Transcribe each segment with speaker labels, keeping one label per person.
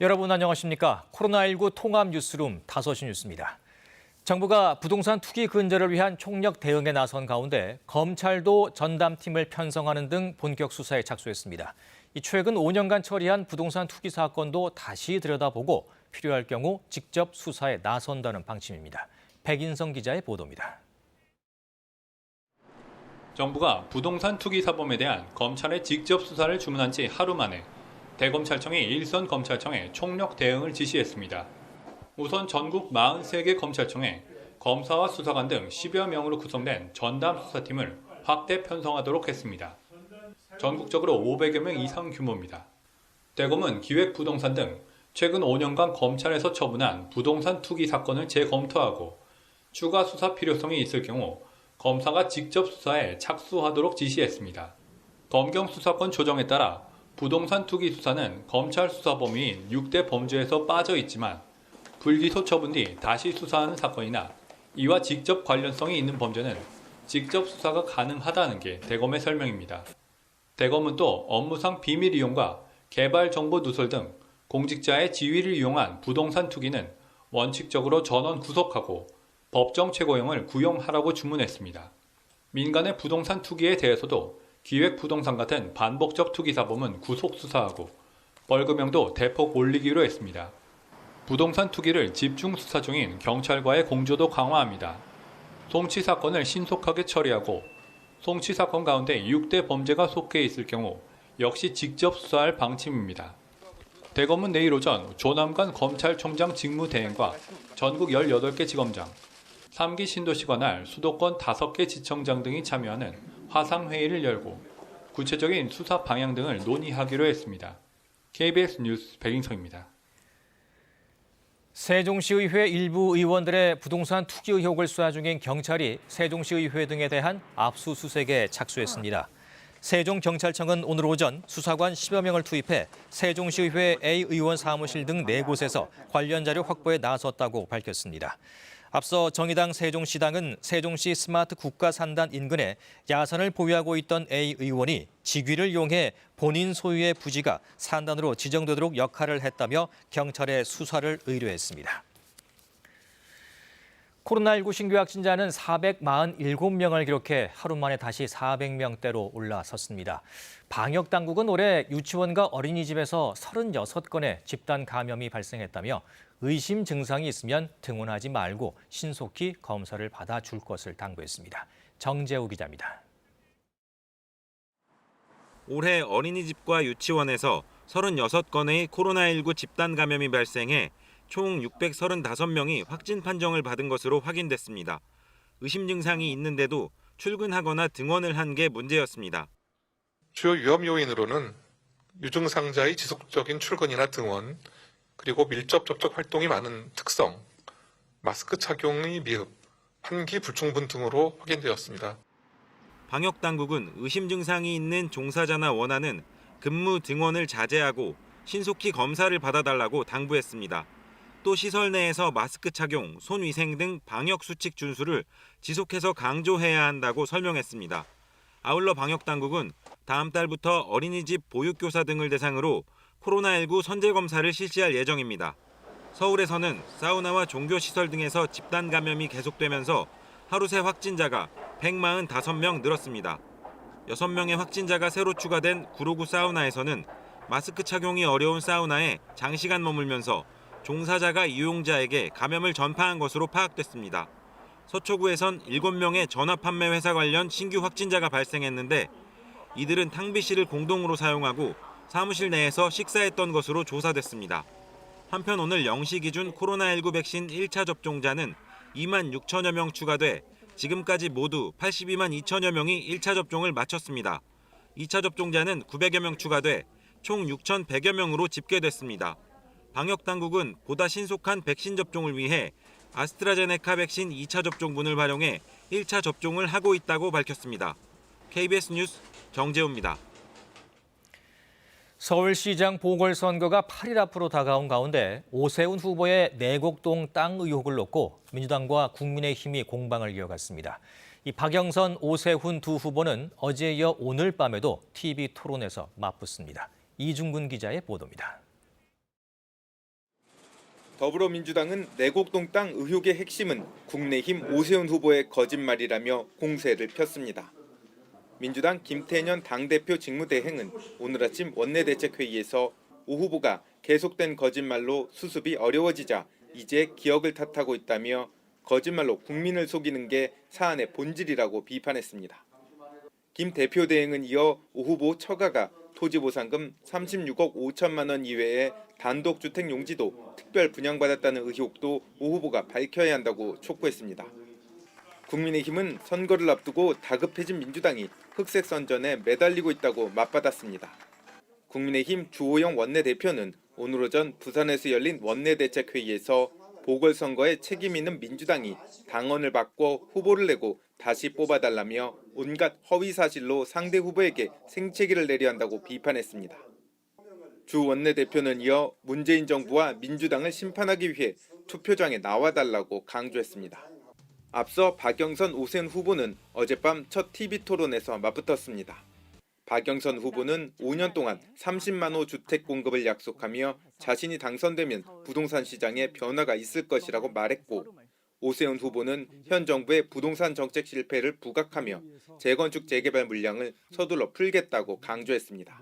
Speaker 1: 여러분 안녕하십니까? 코로나19 통합 뉴스룸 5시 뉴스입니다. 정부가 부동산 투기 근절을 위한 총력 대응에 나선 가운데 검찰도 전담팀을 편성하는 등 본격 수사에 착수했습니다. 최근 5년간 처리한 부동산 투기 사건도 다시 들여다보고 필요할 경우 직접 수사에 나선다는 방침입니다. 백인성 기자의 보도입니다.
Speaker 2: 정부가 부동산 투기 사범에 대한 검찰의 직접 수사를 주문한 지 하루 만에 대검찰청이 일선 검찰청에 총력 대응을 지시했습니다. 우선 전국 43개 검찰청에 검사와 수사관 등 10여 명으로 구성된 전담 수사팀을 확대 편성하도록 했습니다. 전국적으로 500여 명 이상 규모입니다. 대검은 기획부동산 등 최근 5년간 검찰에서 처분한 부동산 투기 사건을 재검토하고 추가 수사 필요성이 있을 경우 검사가 직접 수사에 착수하도록 지시했습니다. 검경 수사권 조정에 따라 부동산 투기 수사는 검찰 수사 범위인 6대 범죄에서 빠져 있지만 불기소 처분 뒤 다시 수사하는 사건이나 이와 직접 관련성이 있는 범죄는 직접 수사가 가능하다는 게 대검의 설명입니다. 대검은 또 업무상 비밀 이용과 개발 정보 누설 등 공직자의 지위를 이용한 부동산 투기는 원칙적으로 전원 구속하고 법정 최고형을 구형하라고 주문했습니다. 민간의 부동산 투기에 대해서도 기획부동산 같은 반복적 투기 사범은 구속 수사하고 벌금형도 대폭 올리기로 했습니다. 부동산 투기를 집중 수사 중인 경찰과의 공조도 강화합니다. 송치 사건을 신속하게 처리하고 송치 사건 가운데 6대 범죄가 속해 있을 경우 역시 직접 수사할 방침입니다. 대검은 내일 오전 조남관 검찰총장 직무대행과 전국 18개 지검장, 3기 신도시 관할 수도권 5개 지청장 등이 참여하는 화상회의를 열고 구체적인 수사 방향 등을 논의하기로 했습니다. KBS 뉴스 백인성입니다.
Speaker 1: 세종시의회 일부 의원들의 부동산 투기 의혹을 수사 중인 경찰이 세종시의회 등에 대한 압수수색에 착수했습니다. 세종경찰청은 오늘 오전 수사관 10여 명을 투입해 세종시의회 A 의원 사무실 등 4곳에서 관련 자료 확보에 나섰다고 밝혔습니다. 앞서 정의당 세종시당은 세종시 스마트 국가산단 인근에 야산을 보유하고 있던 A 의원이 직위를 이용해 본인 소유의 부지가 산단으로 지정되도록 역할을 했다며 경찰에 수사를 의뢰했습니다. 코로나19 신규 확진자는 447명을 기록해 하루 만에 다시 400명대로 올라섰습니다. 방역당국은 올해 유치원과 어린이집에서 36건의 집단 감염이 발생했다며 의심 증상이 있으면 등원하지 말고 신속히 검사를 받아줄 것을 당부했습니다. 정재우 기자입니다.
Speaker 3: 올해 어린이집과 유치원에서 36건의 코로나19 집단 감염이 발생해 총 635명이 확진 판정을 받은 것으로 확인됐습니다. 의심 증상이 있는데도 출근하거나 등원을 한 게 문제였습니다.
Speaker 4: 주요 위험 요인으로는 유증상자의 지속적인 출근이나 등원, 그리고 밀접 접촉 활동이 많은 특성, 마스크 착용의 미흡, 환기 불충분 등으로 확인되었습니다.
Speaker 3: 방역당국은 의심 증상이 있는 종사자나 원한은 근무 등원을 자제하고 신속히 검사를 받아달라고 당부했습니다. 또 시설 내에서 마스크 착용, 손위생 등 방역수칙 준수를 지속해서 강조해야 한다고 설명했습니다. 아울러 방역당국은 다음 달부터 어린이집 보육교사 등을 대상으로 코로나19 선제검사를 실시할 예정입니다. 서울에서는 사우나와 종교시설 등에서 집단 감염이 계속되면서 하루 새 확진자가 145명 늘었습니다. 6명의 확진자가 새로 추가된 구로구 사우나에서는 마스크 착용이 어려운 사우나에 장시간 머물면서 종사자가 이용자에게 감염을 전파한 것으로 파악됐습니다. 서초구에선 7명의 전화판매 회사 관련 신규 확진자가 발생했는데 이들은 탕비실을 공동으로 사용하고 사무실 내에서 식사했던 것으로 조사됐습니다. 한편 오늘 0시 기준 코로나19 백신 1차 접종자는 2만 6천여 명 추가돼 지금까지 모두 82만 2천여 명이 1차 접종을 마쳤습니다. 2차 접종자는 900여 명 추가돼 총 6,100여 명으로 집계됐습니다. 방역당국은 보다 신속한 백신 접종을 위해 아스트라제네카 백신 2차 접종분을 활용해 1차 접종을 하고 있다고 밝혔습니다. KBS 뉴스 정재우입니다.
Speaker 1: 서울시장 보궐선거가 8일 앞으로 다가온 가운데 오세훈 후보의 내곡동 땅 의혹을 놓고 민주당과 국민의힘이 공방을 이어갔습니다. 이 박영선, 오세훈 두 후보는 어제에 이어 오늘 밤에도 TV 토론에서 맞붙습니다. 이중근 기자의 보도입니다.
Speaker 5: 더불어민주당은 내곡동 땅 의혹의 핵심은 국민의힘 오세훈 후보의 거짓말이라며 공세를 폈습니다. 민주당 김태년 당대표 직무대행은 오늘 아침 원내대책회의에서 오 후보가 계속된 거짓말로 수습이 어려워지자 이제 기억을 탓하고 있다며 거짓말로 국민을 속이는 게 사안의 본질이라고 비판했습니다. 김 대표 대행은 이어 오 후보 처가가 토지보상금 36억 5천만 원 이외에 단독주택 용지도 특별 분양받았다는 의혹도 오 후보가 밝혀야 한다고 촉구했습니다. 국민의힘은 선거를 앞두고 다급해진 민주당이 흑색 선전에 매달리고 있다고 맞받았습니다. 국민의힘 주호영 원내대표는 오늘 오전 부산에서 열린 원내대책회의에서 보궐선거에 책임 있는 민주당이 당원을 바꿔 후보를 내고 다시 뽑아달라며 온갖 허위 사실로 상대 후보에게 생채기를 내려 한다고 비판했습니다. 주 원내대표는 이어 문재인 정부와 민주당을 심판하기 위해 투표장에 나와달라고 강조했습니다. 앞서 박영선 오세훈 후보는 어젯밤 첫 TV토론에서 맞붙었습니다. 박영선 후보는 5년 동안 30만 호 주택 공급을 약속하며 자신이 당선되면 부동산 시장에 변화가 있을 것이라고 말했고, 오세훈 후보는 현 정부의 부동산 정책 실패를 부각하며 재건축 재개발 물량을 서둘러 풀겠다고 강조했습니다.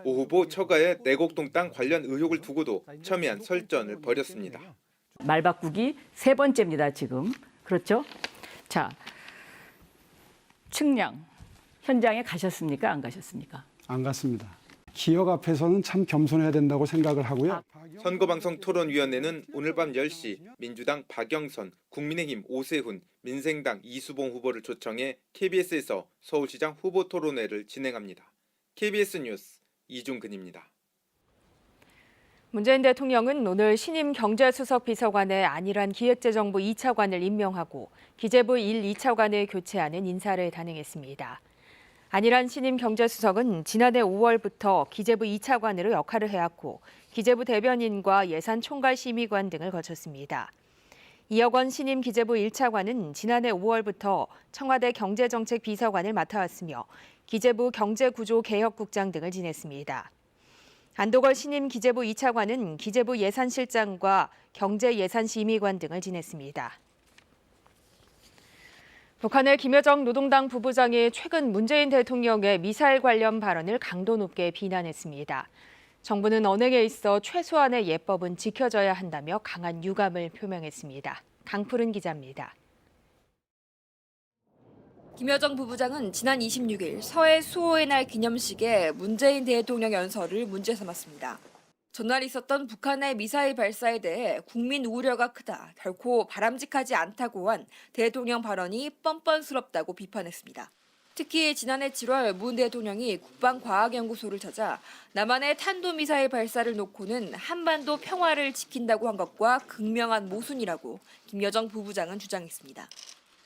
Speaker 5: 오 후보 처가의 내곡동 땅 관련 의혹을 두고도 첨예한 설전을 벌였습니다.
Speaker 6: 말 바꾸기 세 번째입니다, 지금. 그렇죠? 자, 측량 현장에 가셨습니까? 안 가셨습니까?
Speaker 7: 안 갔습니다. 기억 앞에서는 참 겸손해야 된다고 생각을 하고요.
Speaker 5: 선거방송 토론위원회는 오늘 밤 10시 민주당 박영선, 국민의힘 오세훈, 민생당 이수봉 후보를 초청해 KBS에서 서울시장 후보 토론회를 진행합니다. KBS 뉴스 이중근입니다.
Speaker 8: 문재인 대통령은 오늘 신임 경제수석 비서관에 안일한 기획재정부 2차관을 임명하고 기재부 1, 2차관을 교체하는 인사를 단행했습니다. 안일한 신임 경제수석은 지난해 5월부터 기재부 2차관으로 역할을 해왔고 기재부 대변인과 예산총괄심의관 등을 거쳤습니다. 이혁원 신임 기재부 1차관은 지난해 5월부터 청와대 경제정책비서관을 맡아왔으며 기재부 경제구조개혁국장 등을 지냈습니다. 안도걸 신임 기재부 2차관은 기재부 예산실장과 경제예산심의관 등을 지냈습니다. 북한의 김여정 노동당 부부장이 최근 문재인 대통령의 미사일 관련 발언을 강도 높게 비난했습니다. 정부는 언행에 있어 최소한의 예법은 지켜져야 한다며 강한 유감을 표명했습니다. 강푸른 기자입니다.
Speaker 9: 김여정 부부장은 지난 26일 서해 수호의 날 기념식에 문재인 대통령 연설을 문제 삼았습니다. 전날 있었던 북한의 미사일 발사에 대해 국민 우려가 크다, 결코 바람직하지 않다고 한 대통령 발언이 뻔뻔스럽다고 비판했습니다. 특히 지난해 7월 문 대통령이 국방과학연구소를 찾아 남한의 탄도미사일 발사를 놓고는 한반도 평화를 지킨다고 한 것과 극명한 모순이라고 김여정 부부장은 주장했습니다.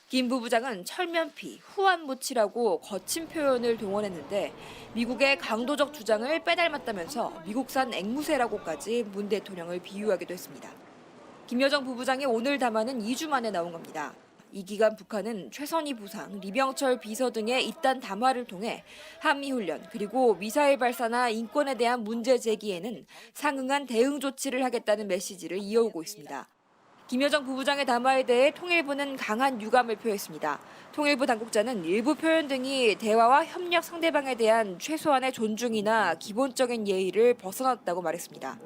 Speaker 9: 김 부부장은 철면피, 후한무치라고 거친 표현을 동원했는데 미국의 강도적 주장을 빼닮았다면서 미국산 앵무새라고까지 문 대통령을 비유하기도 했습니다. 김여정 부부장의 오늘 담화는 2주 만에 나온 겁니다. 이 기간 북한은 최선희 부상, 리병철 비서 등의 잇단 담화를 통해 한미훈련 그리고 미사일 발사나 인권에 대한 문제 제기에는 상응한 대응 조치를 하겠다는 메시지를 이어오고 있습니다. 김여정 부부장의 담화에 대해 통일부는 강한 유감을 표했습니다. 통일부 당국자는 일부 표현 등이 대화와 협력 상대방에 대한 최소한의 존중이나 기본적인 예의를 벗어났다고 말했습니다.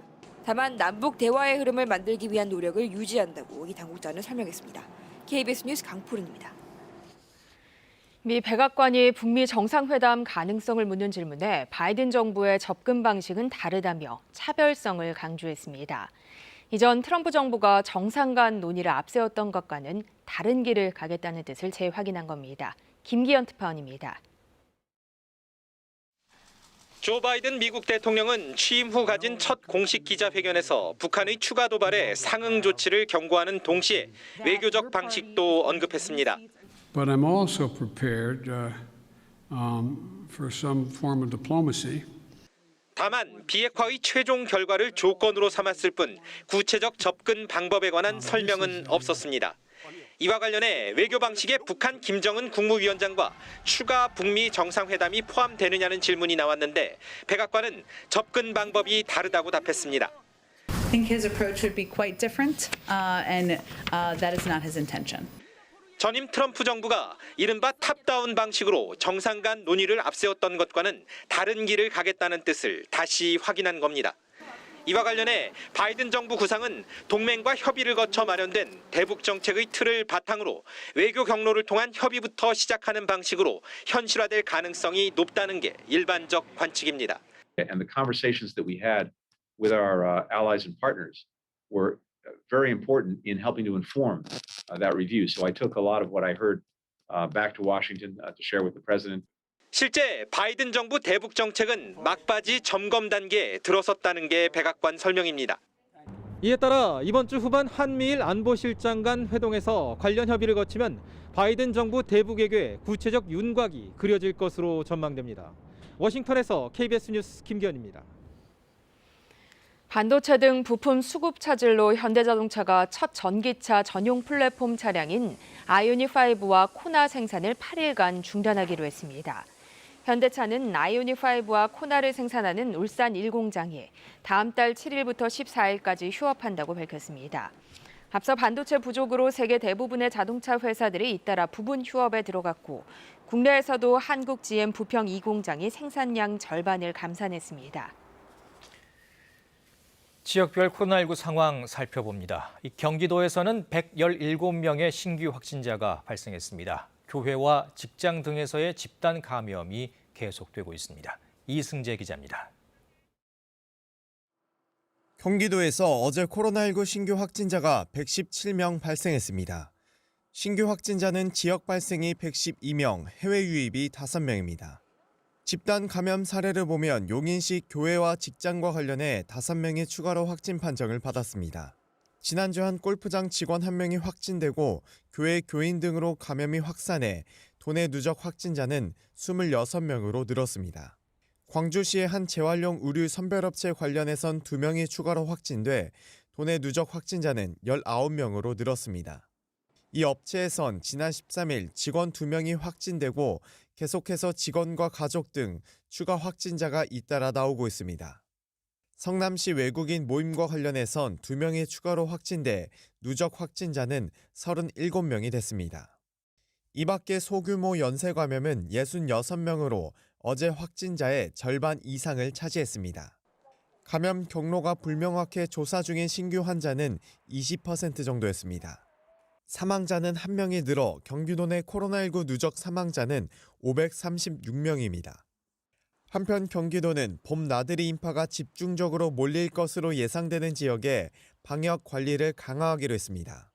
Speaker 9: 다만 남북 대화의 흐름을 만들기 위한 노력을 유지한다고 이 당국자는 설명했습니다. KBS 뉴스 강푸른입니다.
Speaker 8: 미 백악관이 북미 정상회담 가능성을 묻는 질문에 바이든 정부의 접근 방식은 다르다며 차별성을 강조했습니다. 이전 트럼프 정부가 정상 간 논의를 앞세웠던 것과는 다른 길을 가겠다는 뜻을 재확인한 겁니다. 김기현 특파원입니다.
Speaker 10: 조 바이든 미국 대통령은 취임 후 가진 첫 공식 기자회견에서 북한의 추가 도발에 상응 조치를 경고하는 동시에 외교적 방식도 언급했습니다.
Speaker 11: But I'm also prepared for some form of diplomacy.
Speaker 10: 다만 비핵화의 최종 결과를 조건으로 삼았을 뿐 구체적 접근 방법에 관한 설명은 없었습니다. 이와 관련해 외교 방식에 북한 김정은 국무위원장과 추가 북미 정상회담이 포함되느냐는 질문이 나왔는데 백악관은 접근 방법이 다르다고 답했습니다.
Speaker 12: think his approach would be quite different, and that is not his intention.
Speaker 10: 전임 트럼프 정부가 이른바 탑다운 방식으로 정상 간 논의를 앞세웠던 것과는 다른 길을 가겠다는 뜻을 다시 확인한 겁니다. 이와 관련해 바이든 정부 구상은 동맹과 협의를 거쳐 마련된 대북 정책의 틀을 바탕으로 외교 경로를 통한 협의부터 시작하는 방식으로 현실화될 가능성이 높다는 게 일반적 관측입니다.
Speaker 13: And the conversations that we had with our allies and partners were very important in helping to inform that review. So I took a lot of what I heard back to Washington to share with the president.
Speaker 10: 실제 바이든 정부 대북 정책은 막바지 점검 단계에 들어섰다는 게 백악관 설명입니다.
Speaker 14: 이에 따라 이번 주 후반 한미일 안보실장 간 회동에서 관련 협의를 거치면 바이든 정부 대북 외교의 구체적 윤곽이 그려질 것으로 전망됩니다. 워싱턴에서 KBS 뉴스 김기현입니다.
Speaker 8: 반도체 등 부품 수급 차질로 현대자동차가 첫 전기차 전용 플랫폼 차량인 아이오닉5와 코나 생산을 8일간 중단하기로 했습니다. 현대차는 아이오닉5와 코나를 생산하는 울산 1공장에 다음 달 7일부터 14일까지 휴업한다고 밝혔습니다. 앞서 반도체 부족으로 세계 대부분의 자동차 회사들이 잇따라 부분 휴업에 들어갔고 국내에서도 한국 GM 부평 2공장이 생산량 절반을 감산했습니다.
Speaker 1: 지역별 코로나19 상황 살펴봅니다. 경기도에서는 117명의 신규 확진자가 발생했습니다. 교회와 직장 등에서의 집단 감염이 계속되고 있습니다. 이승재 기자입니다.
Speaker 15: 경기도에서 어제 코로나19 신규 확진자가 117명 발생했습니다. 신규 확진자는 지역 발생이 112명, 해외 유입이 5명입니다. 집단 감염 사례를 보면 용인시 교회와 직장과 관련해 5명이 추가로 확진 판정을 받았습니다. 지난주 한 골프장 직원 1명이 확진되고 교회 교인 등으로 감염이 확산해 도내 누적 확진자는 26명으로 늘었습니다. 광주시의 한 재활용 의류 선별업체 관련해선 2명이 추가로 확진돼 도내 누적 확진자는 19명으로 늘었습니다. 이 업체에선 지난 13일 직원 2명이 확진되고 계속해서 직원과 가족 등 추가 확진자가 잇따라 나오고 있습니다. 성남시 외국인 모임과 관련해선 2명이 추가로 확진돼 누적 확진자는 37명이 됐습니다. 이 밖에 소규모 연쇄 감염은 66명으로 어제 확진자의 절반 이상을 차지했습니다. 감염 경로가 불명확해 조사 중인 신규 환자는 20% 정도였습니다. 사망자는 1명이 늘어 경기도 내 코로나19 누적 사망자는 536명입니다. 한편 경기도는 봄 나들이 인파가 집중적으로 몰릴 것으로 예상되는 지역에 방역 관리를 강화하기로 했습니다.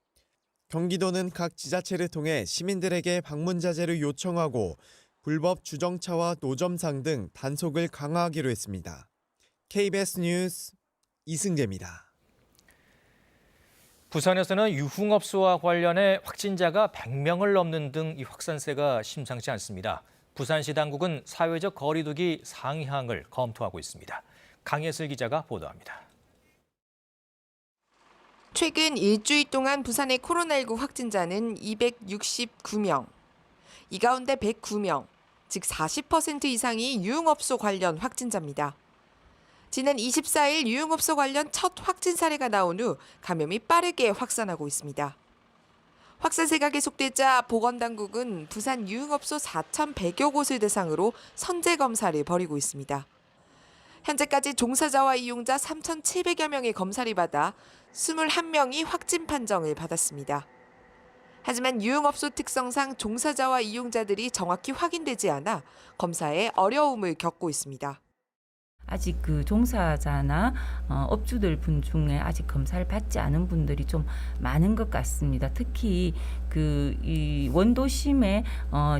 Speaker 15: 경기도는 각 지자체를 통해 시민들에게 방문 자제를 요청하고 불법 주정차와 노점상 등 단속을 강화하기로 했습니다. KBS 뉴스 이승재입니다.
Speaker 1: 부산에서는 유흥업소와 관련해 확진자가 100명을 넘는 등 이 확산세가 심상치 않습니다. 부산시 당국은 사회적 거리 두기 상향을 검토하고 있습니다. 강예슬 기자가 보도합니다.
Speaker 16: 최근 일주일 동안 부산의 코로나19 확진자는 269명. 이 가운데 109명, 즉 40% 이상이 유흥업소 관련 확진자입니다. 지난 24일 유흥업소 관련 첫 확진 사례가 나온 후 감염이 빠르게 확산하고 있습니다. 확산세가 계속되자 보건당국은 부산 유흥업소 4,100여 곳을 대상으로 선제 검사를 벌이고 있습니다. 현재까지 종사자와 이용자 3,700여 명의 검사를 받아 21명이 확진 판정을 받았습니다. 하지만 유흥업소 특성상 종사자와 이용자들이 정확히 확인되지 않아 검사에 어려움을 겪고 있습니다.
Speaker 17: 아직 그 종사자나 업주들 분 중에 아직 검사를 받지 않은 분들이 좀 많은 것 같습니다. 특히 이 원도심에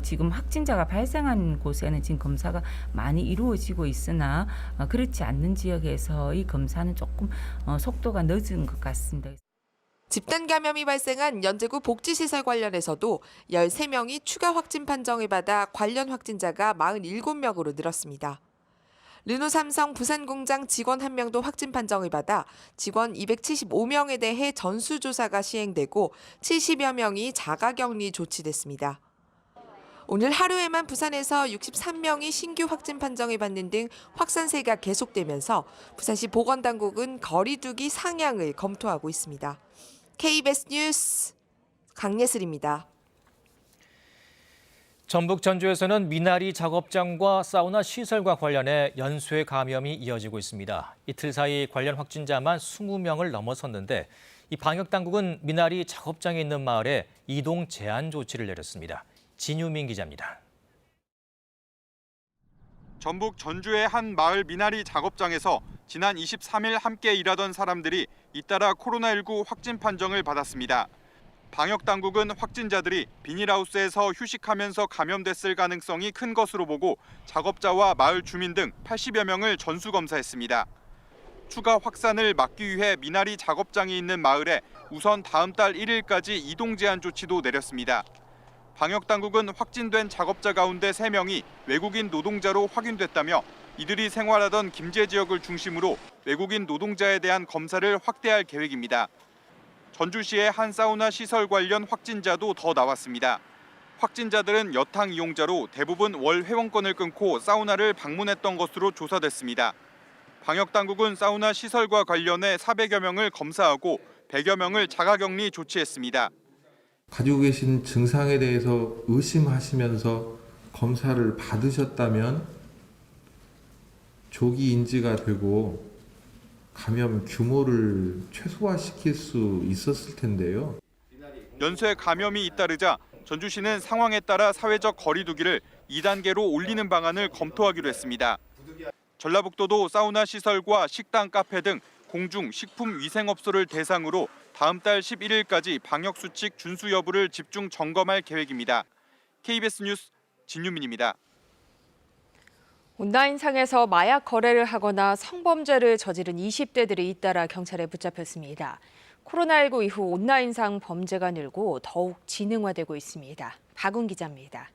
Speaker 17: 지금 확진자가 발생한 곳에는 지금 검사가 많이 이루어지고 있으나 그렇지 않는 지역에서 이 검사는 조금 속도가 늦은 것 같습니다.
Speaker 16: 집단 감염이 발생한 연제구 복지시설 관련해서도 13명이 추가 확진 판정을 받아 관련 확진자가 47명으로 늘었습니다. 르노삼성 부산공장 직원 1명도 확진 판정을 받아 직원 275명에 대해 전수조사가 시행되고 70여 명이 자가격리 조치됐습니다. 오늘 하루에만 부산에서 63명이 신규 확진 판정을 받는 등 확산세가 계속되면서 부산시 보건당국은 거리 두기 상향을 검토하고 있습니다. KBS 뉴스 강예슬입니다.
Speaker 1: 전북 전주에서는 미나리 작업장과 사우나 시설과 관련해 연쇄 감염이 이어지고 있습니다. 이틀 사이 관련 확진자만 20명을 넘어섰는데 이 방역당국은 미나리 작업장에 있는 마을에 이동 제한 조치를 내렸습니다. 진유민 기자입니다.
Speaker 18: 전북 전주의 한 마을 미나리 작업장에서 지난 23일 함께 일하던 사람들이 잇따라 코로나19 확진 판정을 받았습니다. 방역당국은 확진자들이 비닐하우스에서 휴식하면서 감염됐을 가능성이 큰 것으로 보고 작업자와 마을 주민 등 80여 명을 전수검사했습니다. 추가 확산을 막기 위해 미나리 작업장이 있는 마을에 우선 다음 달 1일까지 이동 제한 조치도 내렸습니다. 방역당국은 확진된 작업자 가운데 3명이 외국인 노동자로 확인됐다며 이들이 생활하던 김제 지역을 중심으로 외국인 노동자에 대한 검사를 확대할 계획입니다. 전주시의 한 사우나 시설 관련 확진자도 더 나왔습니다. 확진자들은 여탕 이용자로 대부분 월 회원권을 끊고 사우나를 방문했던 것으로 조사됐습니다. 방역당국은 사우나 시설과 관련해 400여 명을 검사하고 100여 명을 자가격리 조치했습니다.
Speaker 19: 가지고 계신 증상에 대해서 의심하시면서 검사를 받으셨다면 조기 인지가 되고 감염 규모를 최소화시킬 수 있었을 텐데요.
Speaker 18: 연쇄 감염이 잇따르자 전주시는 상황에 따라 사회적 거리 두기를 2단계로 올리는 방안을 검토하기로 했습니다. 전라북도도 사우나 시설과 식당, 카페 등 공중 식품 위생업소를 대상으로 다음 달 11일까지 방역수칙 준수 여부를 집중 점검할 계획입니다. KBS 뉴스 진유민입니다.
Speaker 8: 온라인상에서 마약 거래를 하거나 성범죄를 저지른 20대들이 잇따라 경찰에 붙잡혔습니다. 코로나19 이후 온라인상 범죄가 늘고 더욱 지능화되고 있습니다. 박운 기자입니다.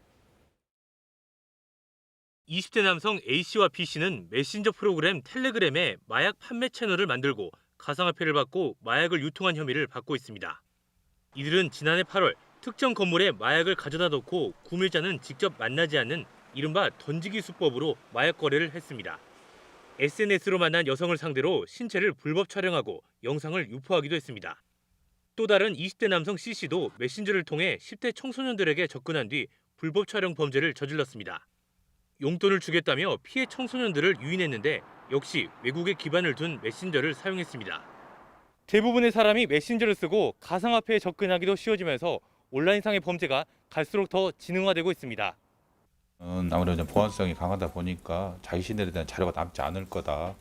Speaker 20: 20대 남성 A씨와 B씨는 메신저 프로그램 텔레그램에 마약 판매 채널을 만들고 가상화폐를 받고 마약을 유통한 혐의를 받고 있습니다. 이들은 지난해 8월 특정 건물에 마약을 가져다 놓고 구매자는 직접 만나지 않는 이른바 던지기 수법으로 마약 거래를 했습니다. SNS로 만난 여성을 상대로 신체를 불법 촬영하고 영상을 유포하기도 했습니다. 또 다른 20대 남성 C씨도 메신저를 통해 10대 청소년들에게 접근한 뒤 불법 촬영 범죄를 저질렀습니다. 용돈을 주겠다며 피해 청소년들을 유인했는데 역시 외국에 기반을 둔 메신저를 사용했습니다. 대부분의 사람이 메신저를 쓰고 가상화폐에 접근하기도 쉬워지면서 온라인상의 범죄가 갈수록 더 지능화되고 있습니다.
Speaker 21: 아무래도 보안성이 강하다 보니까 자신들에 대한 자료가 남지 않을 거다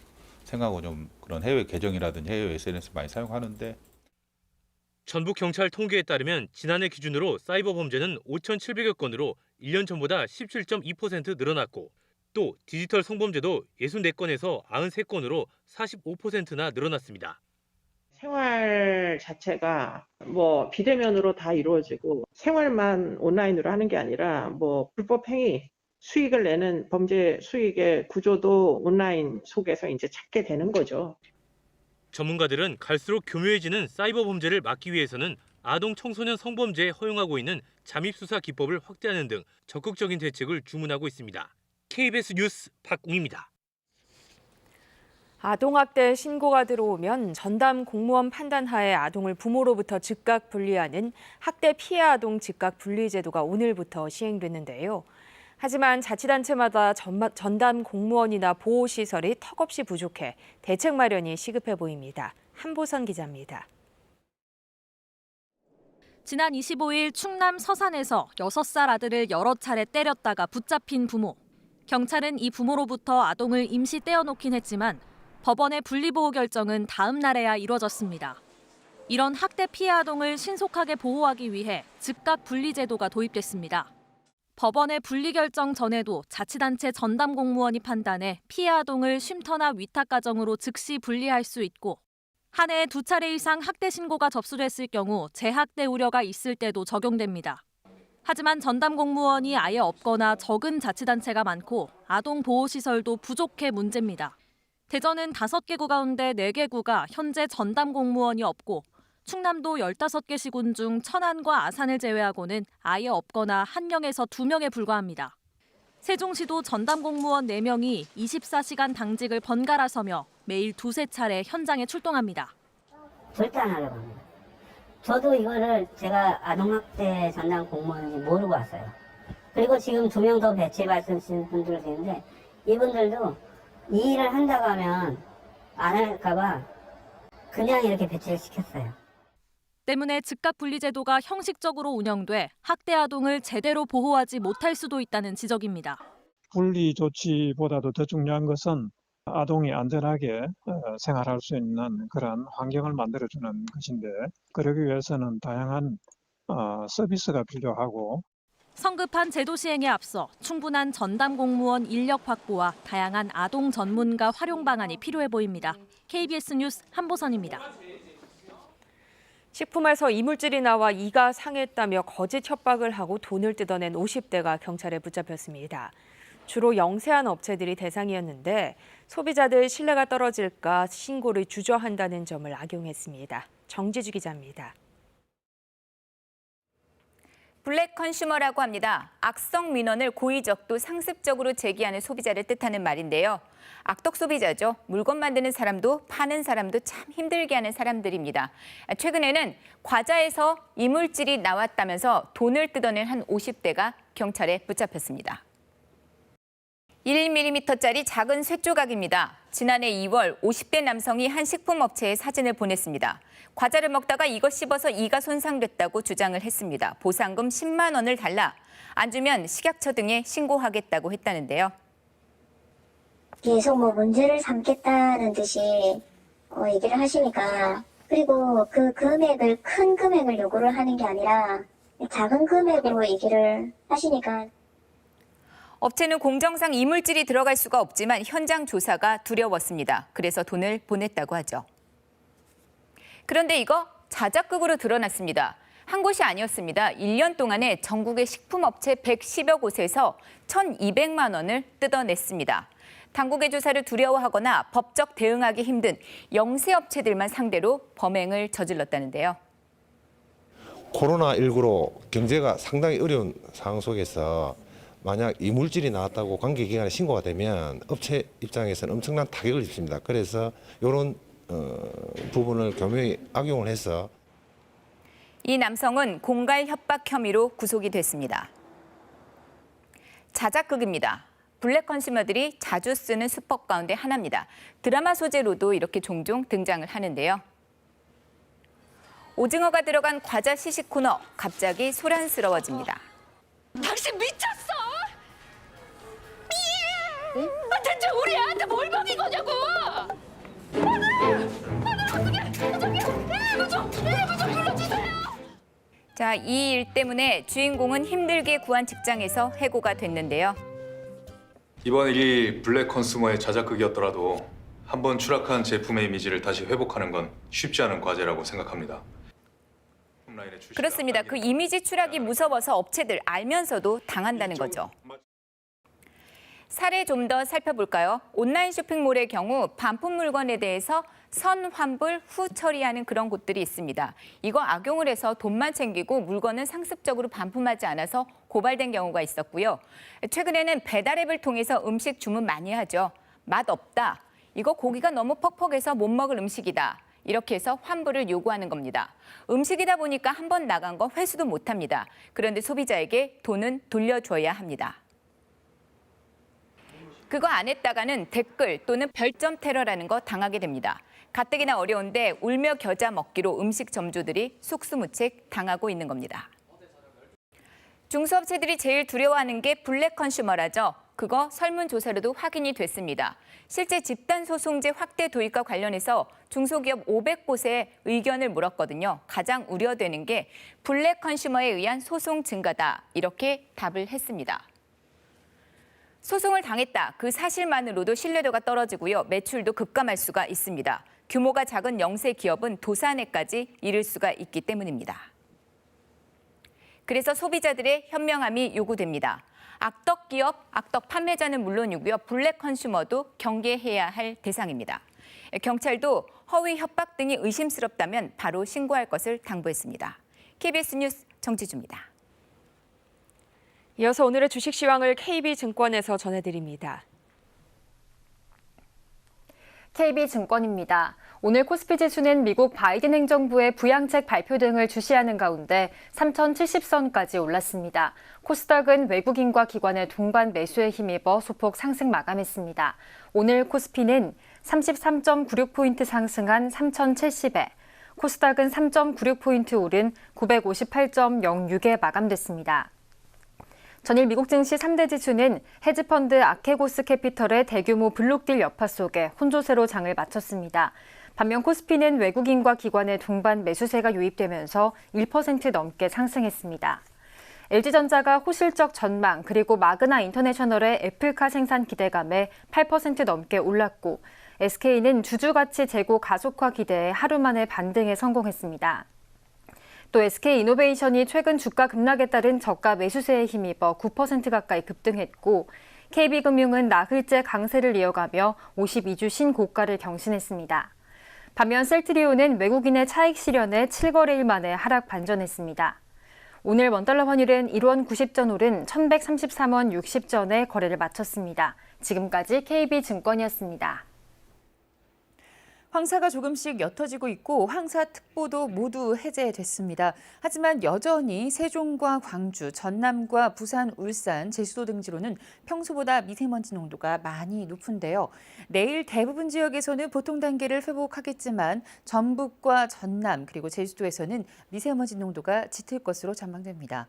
Speaker 21: 생각하고 좀 그런 해외 계정이라든지 해외 SNS 많이 사용하는데
Speaker 20: 전북 경찰 통계에 따르면 지난해 기준으로 사이버 범죄는 5,700여 건으로 1년 전보다 17.2% 늘어났고 또 디지털 성범죄도 64건에서 93건으로 45%나 늘어났습니다.
Speaker 22: 생활 자체가 비대면으로 다 이루어지고 생활만 온라인으로 하는 게 아니라 불법 행위, 수익을 내는 범죄 수익의 구조도 온라인 속에서 이제 찾게 되는 거죠.
Speaker 20: 전문가들은 갈수록 교묘해지는 사이버 범죄를 막기 위해서는 아동 청소년 성범죄에 허용하고 있는 잠입수사 기법을 확대하는 등 적극적인 대책을 주문하고 있습니다. KBS 뉴스 박웅입니다.
Speaker 8: 아동학대 신고가 들어오면 전담 공무원 판단하에 아동을 부모로부터 즉각 분리하는 학대 피해 아동 즉각 분리 제도가 오늘부터 시행됐는데요. 하지만 자치단체마다 전담 공무원이나 보호시설이 턱없이 부족해 대책 마련이 시급해 보입니다. 한보선 기자입니다.
Speaker 23: 지난 25일 충남 서산에서 6살 아들을 여러 차례 때렸다가 붙잡힌 부모. 경찰은 이 부모로부터 아동을 임시 떼어놓긴 했지만 법원의 분리보호 결정은 다음 날에야 이뤄졌습니다. 이런 학대 피해 아동을 신속하게 보호하기 위해 즉각 분리 제도가 도입됐습니다. 법원의 분리 결정 전에도 자치단체 전담 공무원이 판단해 피해 아동을 쉼터나 위탁 가정으로 즉시 분리할 수 있고 한 해에 2차례 이상 학대 신고가 접수됐을 경우 재학대 우려가 있을 때도 적용됩니다. 하지만 전담 공무원이 아예 없거나 적은 자치단체가 많고 아동 보호시설도 부족해 문제입니다. 대전은 5개 구 가운데 4개 구가 현재 전담 공무원이 없고 충남도 15개 시군 중 천안과 아산을 제외하고는 아예 없거나 1명에서 2명에 불과합니다. 세종시도 전담 공무원 4명이 24시간 당직을 번갈아 서며 매일 2~3차례 현장에 출동합니다.
Speaker 2: 절대 안 하려고 합니다. 저도 이거를 제가 아동학대 전담 공무원인지 모르고 왔어요. 그리고 지금 2명 더 배치 말씀하시는 분들 계신데 이분들도 이 일을 한다고 하면 안 할까봐 그냥 이렇게 배치를 시켰어요.
Speaker 23: 때문에 즉각 분리 제도가 형식적으로 운영돼 학대 아동을 제대로 보호하지 못할 수도 있다는 지적입니다.
Speaker 3: 분리 조치보다도 더 중요한 것은 아동이 안전하게 생활할 수 있는 그런 환경을 만들어주는 것인데 그러기 위해서는 다양한 서비스가 필요하고
Speaker 23: 성급한 제도 시행에 앞서 충분한 전담 공무원 인력 확보와 다양한 아동 전문가 활용 방안이 필요해 보입니다. KBS 뉴스 한보선입니다.
Speaker 8: 식품에서 이물질이 나와 이가 상했다며 거짓 협박을 하고 돈을 뜯어낸 50대가 경찰에 붙잡혔습니다. 주로 영세한 업체들이 대상이었는데 소비자들 신뢰가 떨어질까 신고를 주저한다는 점을 악용했습니다. 정지주 기자입니다.
Speaker 4: 블랙 컨슈머라고 합니다. 악성 민원을 고의적 또 상습적으로 제기하는 소비자를 뜻하는 말인데요. 악덕 소비자죠. 물건 만드는 사람도 파는 사람도 참 힘들게 하는 사람들입니다. 최근에는 과자에서 이물질이 나왔다면서 돈을 뜯어낸 한 50대가 경찰에 붙잡혔습니다. 1mm짜리 작은 쇠조각입니다. 지난해 2월 50대 남성이 한 식품업체에 사진을 보냈습니다. 과자를 먹다가 이거 씹어서 이가 손상됐다고 주장을 했습니다. 보상금 10만 원을 달라. 안 주면 식약처 등에 신고하겠다고 했다는데요.
Speaker 24: 계속 문제를 삼겠다는 듯이 얘기를 하시니까 그리고 그 금액을 큰 금액을 요구를 하는 게 아니라 작은 금액으로 얘기를 하시니까
Speaker 4: 업체는 공정상 이물질이 들어갈 수가 없지만 현장 조사가 두려웠습니다. 그래서 돈을 보냈다고 하죠. 그런데 이거 자작극으로 드러났습니다. 한 곳이 아니었습니다. 1년 동안에 전국의 식품업체 110여 곳에서 1,200만 원을 뜯어냈습니다. 당국의 조사를 두려워하거나 법적 대응하기 힘든 영세업체들만 상대로 범행을 저질렀다는데요.
Speaker 25: 코로나19로 경제가 상당히 어려운 상황 속에서 만약 이물질이 나왔다고 관계기관에 신고가 되면 업체 입장에서는 엄청난 타격을 입습니다. 그래서 이런 부분을 교묘히 악용을 해서
Speaker 4: 이 남성은 공갈 협박 혐의로 구속이 됐습니다. 자작극입니다. 블랙 컨슈머들이 자주 쓰는 수법 가운데 하나입니다. 드라마 소재로도 이렇게 종종 등장을 하는데요. 오징어가 들어간 과자 시식 코너, 갑자기 소란스러워집니다.
Speaker 26: 당신 미쳤어? 대체 우리 애한테 뭘 먹인 거냐고!
Speaker 4: 자, 이 일 때문에 주인공은 힘들게 구한 직장에서 해고가 됐는데요.
Speaker 27: 이번 일이 블랙 컨슈머의 자작극이었더라도 한번 추락한 제품의 이미지를 다시 회복하는 건 쉽지 않은 과제라고 생각합니다.
Speaker 4: 그렇습니다. 그 이미지 추락이 무서워서 업체들 알면서도 당한다는 거죠. 사례 좀 더 살펴볼까요? 온라인 쇼핑몰의 경우 반품 물건에 대해서 선환불 후 처리하는 그런 곳들이 있습니다. 이거 악용을 해서 돈만 챙기고 물건은 상습적으로 반품하지 않아서 고발된 경우가 있었고요. 최근에는 배달앱을 통해서 음식 주문 많이 하죠. 맛없다. 이거 고기가 너무 퍽퍽해서 못 먹을 음식이다. 이렇게 해서 환불을 요구하는 겁니다. 음식이다 보니까 한 번 나간 거 회수도 못합니다. 그런데 소비자에게 돈은 돌려줘야 합니다. 그거 안 했다가는 댓글 또는 별점 테러라는 거 당하게 됩니다. 가뜩이나 어려운데 울며 겨자 먹기로 음식 점주들이 속수무책 당하고 있는 겁니다. 중소업체들이 제일 두려워하는 게 블랙 컨슈머라죠. 그거 설문조사로도 확인이 됐습니다. 실제 집단소송제 확대 도입과 관련해서 중소기업 500곳에 의견을 물었거든요. 가장 우려되는 게 블랙 컨슈머에 의한 소송 증가다. 이렇게 답을 했습니다. 소송을 당했다. 그 사실만으로도 신뢰도가 떨어지고요. 매출도 급감할 수가 있습니다. 규모가 작은 영세 기업은 도산해까지 이를 수가 있기 때문입니다. 그래서 소비자들의 현명함이 요구됩니다. 악덕 기업, 악덕 판매자는 물론이고요. 블랙 컨슈머도 경계해야 할 대상입니다. 경찰도 허위 협박 등이 의심스럽다면 바로 신고할 것을 당부했습니다. KBS 뉴스 정지주입니다.
Speaker 8: 이어서 오늘의 주식 시황을 KB증권에서 전해드립니다.
Speaker 5: KB증권입니다. 오늘 코스피 지수는 미국 바이든 행정부의 부양책 발표 등을 주시하는 가운데 3,070선까지 올랐습니다. 코스닥은 외국인과 기관의 동반 매수에 힘입어 소폭 상승 마감했습니다. 오늘 코스피는 33.96포인트 상승한 3,070에, 코스닥은 3.96포인트 오른 958.06에 마감됐습니다. 전일 미국 증시 3대 지수는 헤지펀드 아케고스 캐피털의 대규모 블록딜 여파 속에 혼조세로 장을 마쳤습니다. 반면 코스피는 외국인과 기관의 동반 매수세가 유입되면서 1% 넘게 상승했습니다. LG전자가 호실적 전망 그리고 마그나 인터내셔널의 애플카 생산 기대감에 8% 넘게 올랐고 SK는 주주가치 제고 가속화 기대에 하루 만에 반등에 성공했습니다. 또 SK이노베이션이 최근 주가 급락에 따른 저가 매수세에 힘입어 9% 가까이 급등했고 KB금융은 나흘째 강세를 이어가며 52주 신고가를 경신했습니다. 반면 셀트리온은 외국인의 차익 실현에 7거래일 만에 하락 반전했습니다. 오늘 원달러 환율은 1원 90전 오른 1,133원 60전에 거래를 마쳤습니다. 지금까지 KB증권이었습니다.
Speaker 4: 황사가 조금씩 옅어지고 있고 황사특보도 모두 해제됐습니다. 하지만 여전히 세종과 광주, 전남과 부산, 울산, 제주도 등지로는 평소보다 미세먼지 농도가 많이 높은데요. 내일 대부분 지역에서는 보통 단계를 회복하겠지만 전북과 전남 그리고 제주도에서는 미세먼지 농도가 짙을 것으로 전망됩니다.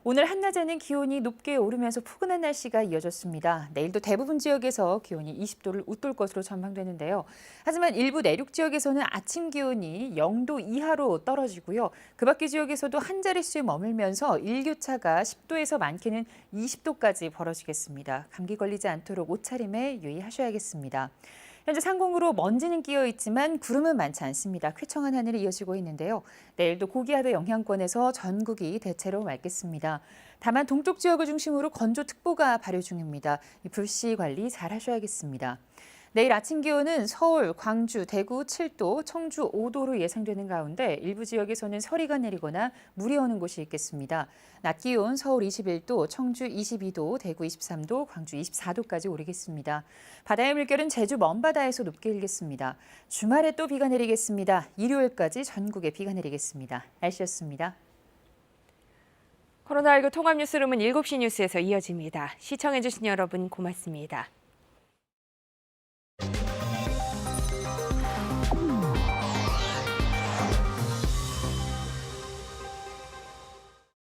Speaker 4: 오늘 한낮에는 기온이 높게 오르면서 포근한 날씨가 이어졌습니다. 내일도 대부분 지역에서 기온이 20도를 웃돌 것으로 전망되는데요. 하지만 일부 내륙 지역에서는 아침 기온이 0도 이하로 떨어지고요. 그 밖의 지역에서도 한 자릿수에 머물면서 일교차가 10도에서 많게는 20도까지 벌어지겠습니다. 감기 걸리지 않도록 옷차림에 유의하셔야겠습니다. 현재 상공으로 먼지는 끼어 있지만 구름은 많지 않습니다. 쾌청한 하늘이 이어지고 있는데요. 내일도 고기압의 영향권에서 전국이 대체로 맑겠습니다. 다만 동쪽 지역을 중심으로 건조특보가 발효 중입니다. 불씨 관리 잘 하셔야겠습니다. 내일 아침 기온은 서울, 광주, 대구 7도, 청주 5도로 예상되는 가운데 일부 지역에서는 서리가 내리거나 물이 오는 곳이 있겠습니다. 낮 기온 서울 21도, 청주 22도, 대구 23도, 광주 24도까지 오르겠습니다. 바다의 물결은 제주 먼바다에서 높게 일겠습니다. 주말에 또 비가 내리겠습니다. 일요일까지 전국에 비가 내리겠습니다. 날씨였습니다.
Speaker 8: 코로나19 통합뉴스룸은 7시 뉴스에서 이어집니다. 시청해주신 여러분 고맙습니다.